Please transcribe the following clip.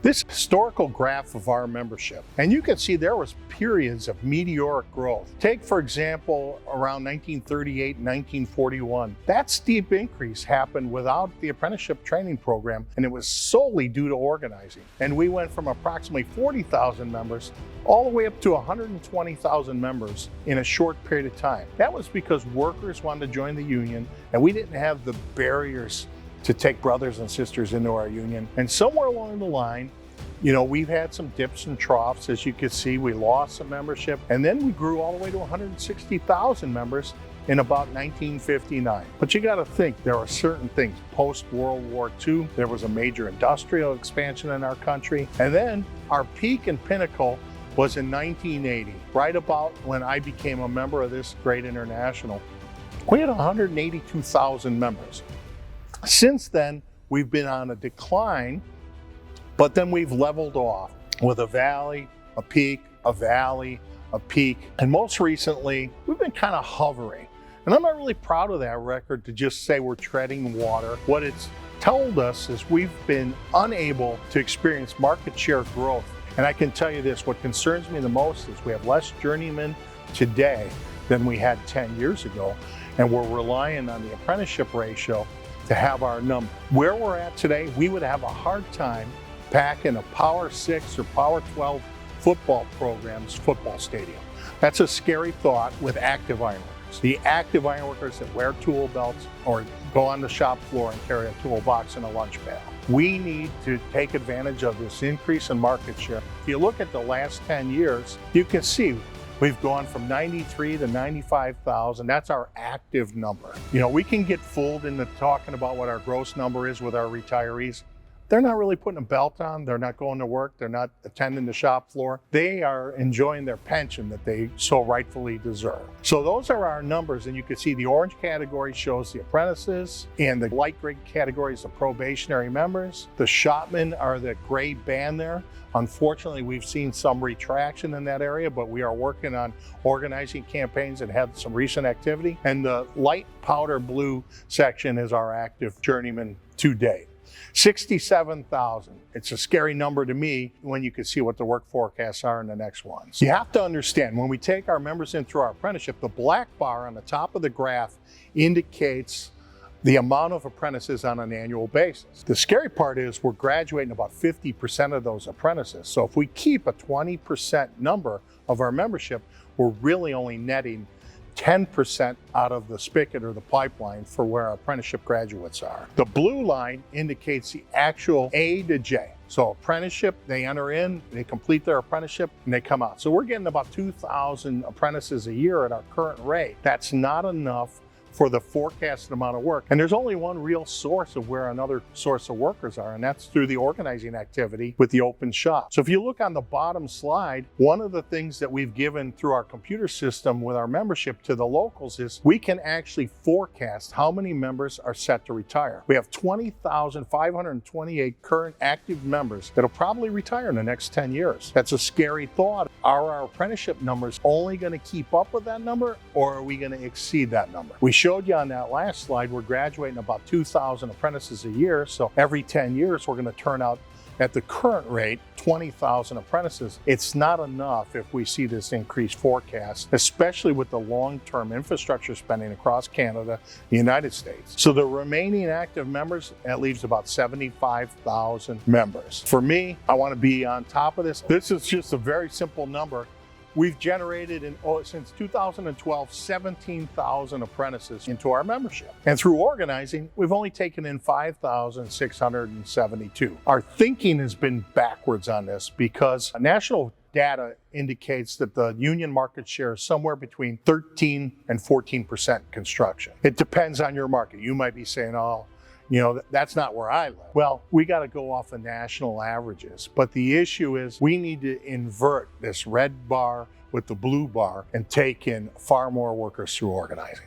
this historical graph of our membership. And you can see there was periods of meteoric growth. Take, for example, around 1938 and 1941. That steep increase happened without the apprenticeship training program, and it was solely due to organizing. And we went from approximately 40,000 members all the way up to 120,000 members in a short period of time. That was because workers wanted to join the union, and we didn't have the barriers to take brothers and sisters into our union. And somewhere along the line, we've had some dips and troughs. As you can see, we lost some membership, and then we grew all the way to 160,000 members in about 1959. But you got to think, there are certain things. Post-World War II, there was a major industrial expansion in our country, and then our peak and pinnacle was in 1980, right about when I became a member of this great international. We had 182,000 members. Since then, we've been on a decline, but then we've leveled off with a valley, a peak, a valley, a peak. And most recently, we've been kind of hovering. And I'm not really proud of that record to just say we're treading water. What it's told us is we've been unable to experience market share growth. And I can tell you this, what concerns me the most is we have less journeymen today than we had 10 years ago. And we're relying on the apprenticeship ratio to have our number. Where we're at today, we would have a hard time packing a Power 6 or Power 12 football program's football stadium. That's a scary thought with active ironworkers. The active ironworkers that wear tool belts or go on the shop floor and carry a toolbox and a lunch bag. We need to take advantage of this increase in market share. If you look at the last 10 years, you can see we've gone from 93 to 95,000. That's our active number. We can get fooled into talking about what our gross number is with our retirees. They're not really putting a belt on. They're not going to work. They're not attending the shop floor. They are enjoying their pension that they so rightfully deserve. So those are our numbers, and you can see the orange category shows the apprentices, and the light gray category is the probationary members. The shopmen are the gray band there. Unfortunately, we've seen some retraction in that area, but we are working on organizing campaigns and have some recent activity. And the light powder blue section is our active journeyman to date. 67,000. It's a scary number to me when you can see what the work forecasts are in the next ones. You have to understand, when we take our members in through our apprenticeship, the black bar on the top of the graph indicates the amount of apprentices on an annual basis. The scary part is we're graduating about 50% of those apprentices. So if we keep a 20% number of our membership, we're really only netting 10% out of the spigot or the pipeline for where our apprenticeship graduates are. The blue line indicates the actual A to J. So apprenticeship, they enter in, they complete their apprenticeship, and they come out. So we're getting about 2,000 apprentices a year at our current rate. That's not enough for the forecasted amount of work. And there's only one real source of where another source of workers are, and that's through the organizing activity with the open shop. So if you look on the bottom slide, one of the things that we've given through our computer system with our membership to the locals is we can actually forecast how many members are set to retire. We have 20,528 current active members that'll probably retire in the next 10 years. That's a scary thought. Are our apprenticeship numbers only going to keep up with that number, or are we going to exceed that number? We showed you on that last slide, we're graduating about 2,000 apprentices a year. So every 10 years, we're going to turn out at the current rate, 20,000 apprentices. It's not enough if we see this increased forecast, especially with the long-term infrastructure spending across Canada, the United States. So the remaining active members, that leaves about 75,000 members. For me, I want to be on top of this. This is just a very simple number. We've generated, since 2012, 17,000 apprentices into our membership. And through organizing, we've only taken in 5,672. Our thinking has been backwards on this because national data indicates that the union market share is somewhere between 13 and 14% construction. It depends on your market. You might be saying, that's not where I live. Well, we got to go off the national averages. But the issue is we need to invert this red bar with the blue bar and take in far more workers through organizing.